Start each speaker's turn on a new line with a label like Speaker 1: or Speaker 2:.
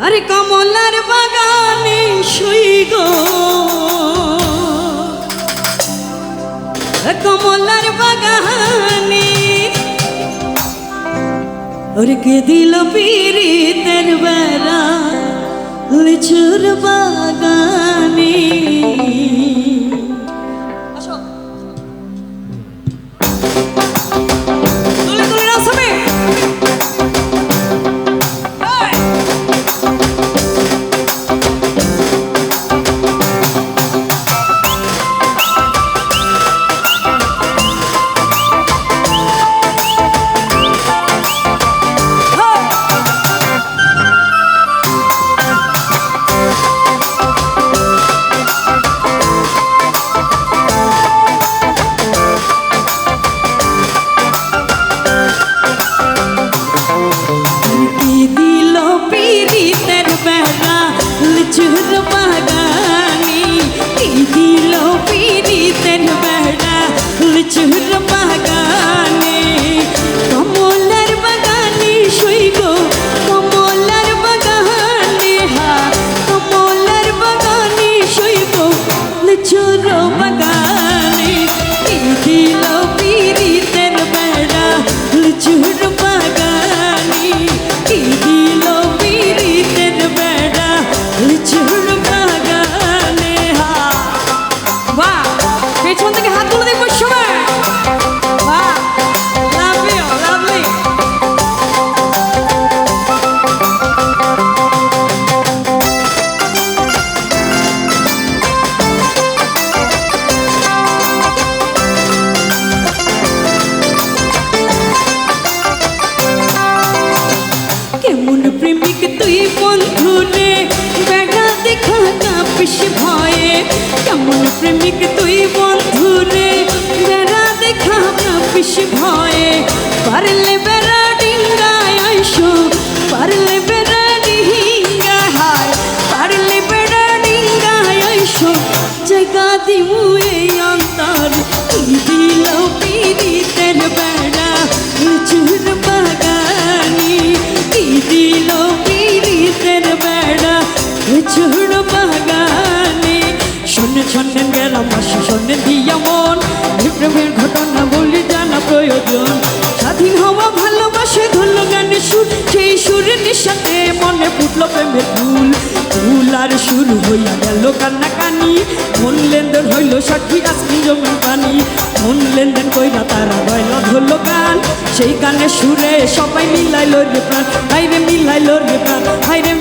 Speaker 1: আরে কমলার বাগানে শুই গো, কমলার বাগানে ওরে কে দিল পীড়িতের বেড়া লিচুর বাগানে। প্রেমিক তুই বন্ধু রে বেড়া দেখা কাঁপিস ভয়ে, কেমন প্রেমিক তুই বন্ধু রে বেড়া দেখা কাঁপিস ভয়ে। পারলে বেড়া ডিঙ্গায় আইসো, পারলে বেড়া ডিঙ্গা হায়, পারলে বেড়া ডিঙ্গায় আইসো জায়গা দিমু এই অন্তর। দিল পীড়িতের বেড়া লিচুর বাগানি, দিল পীড়িতের বেড়া লিচুর বাগানে। শোনে শোনেন গ্রামবাসী শোনেন দিয়া মন, প্রেমের ঘটনা বলি জানা প্রয়োজন। স্বাধীন হওয়া ভালোবাসে ধরল গানের সুর, সেই সুরের নিঃসাথে মনে ফুটলো প্রেমের ফুল। ফুল আর শুরু হইয়া গেল কান্নাকানি, মন লেনদেন হইল সাক্ষী আজকে জমির পানি। মন লেনদেন কইরা তারা গয়ল ধরলো গান, সেই গানের সুরে সবাই মিলাইল রে প্রাণ, হাইরে মিলাইল রে প্রাণ, হাইরে